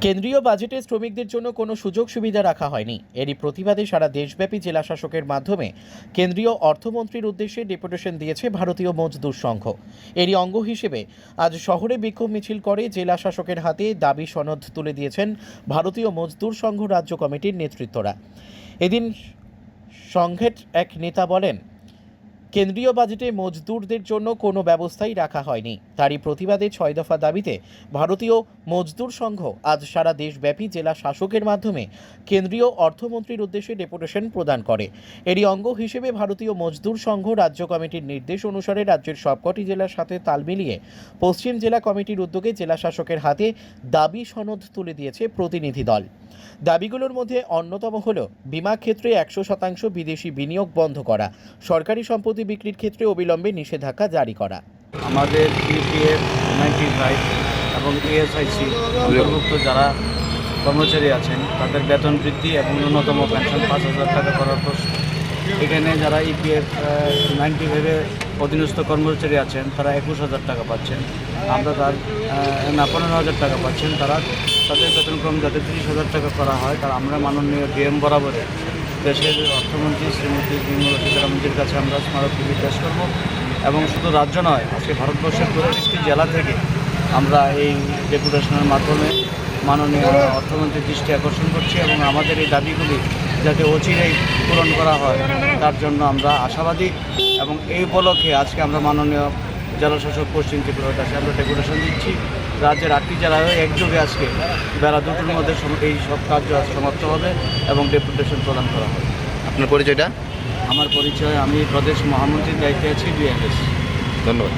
কেন্দ্রীয় বাজেটে শ্রমিকদের জন্য কোনো সুযোগ সুবিধা রাখা হয়নি। এরই প্রতিবাদে সারা দেশব্যাপী জেলা শাসকের মাধ্যমে কেন্দ্রীয় অর্থমন্ত্রীর উদ্দেশ্যে ডেপুটেশন দিয়েছে ভারতীয় মজদুর সংঘ। এরই অঙ্গ হিসেবে আজ শহরে বিক্ষোভ মিছিল করে জেলা শাসকের হাতে দাবি সনদ তুলে দিয়েছেন ভারতীয় মজদুর সংঘ রাজ্য কমিটির নেতৃত্বরা। এদিন সংঘের এক নেতা বলেন, কেন্দ্রীয় বাজেটে মজদুরদের জন্য কোনো ব্যবস্থাই রাখা হয়নি। তারই প্রতিবাদে 6 দফা দাবিতে ভারতীয় মজদুর সংঘ আজ সারা দেশব্যাপী জেলা শাসকের মাধ্যমে কেন্দ্রীয় অর্থমন্ত্রীর উদ্দেশ্যে ডেপুটেশন প্রদান করে। এরই অঙ্গ হিসেবে ভারতীয় মজদুর সংঘ রাজ্য কমিটির নির্দেশ অনুসারে রাজ্যের সবকটি জেলার সাথে তাল মিলিয়ে পশ্চিম জেলা কমিটির উদ্যোগে জেলা শাসকের হাতে দাবি সনদ তুলে দিয়েছে প্রতিনিধি দল। দাবিগুলোর মধ্যে অন্যতম হল বিমা ক্ষেত্রে 100% বিদেশি বিনিয়োগ বন্ধ করা, সরকারি সম্পত্তি বিক্রির ক্ষেত্রে অবিলম্বে নিষেধাজ্ঞা জারি করা। আমাদের পিপিএফ 95 এবং ইএসআইসি অন্তর্ভুক্ত যারা কর্মচারী আছেন তাদের বেতন বৃদ্ধি এবং ন্যূনতম পেনশন 5,000 টাকা করার প্রশ্ন। এখানে যারা ইপিএফ 95-এ অধীনস্থ কর্মচারী আছেন তারা 21,000 টাকা পাচ্ছেন, আমরা তার 15,000 টাকা পাচ্ছেন। তাদের বেতনক্রম যাতে 30,000 টাকা করা হয় তারা আমরা মাননীয় ডিএম বরাবরে দেশের অর্থমন্ত্রী শ্রীমতী নির্মলা সীতারামনজির কাছে আমরা স্মারকলিপি পেশ করব। এবং শুধু রাজ্য নয়, আজকে ভারতবর্ষের প্রত্যেকটি জেলা থেকে আমরা এই ডেপুটেশনের মাধ্যমে মাননীয় অর্থমন্ত্রীর দৃষ্টি আকর্ষণ করছি এবং আমাদের এই দাবিগুলি যাতে অচিরেই পূরণ করা হয় তার জন্য আমরা আশাবাদী। এবং এই উপলক্ষে আজকে আমরা মাননীয় জেলাশাসক পশ্চিম ত্রিপুরার কাছে আমরা ডেপুটেশন দিচ্ছি। রাজ্যের 8টি জেলায় একযোগে আজকে বেলা 2টোর মধ্যে এই সব কার্য সমাপ্ত হবে এবং ডেপুটেশন প্রদান করা হবে। আপনার পরিচয়টা? আমার পরিচয়, আমি প্রদেশ মহামন্ত্রীর দায়িত্বে আছি, বিএনএস। ধন্যবাদ।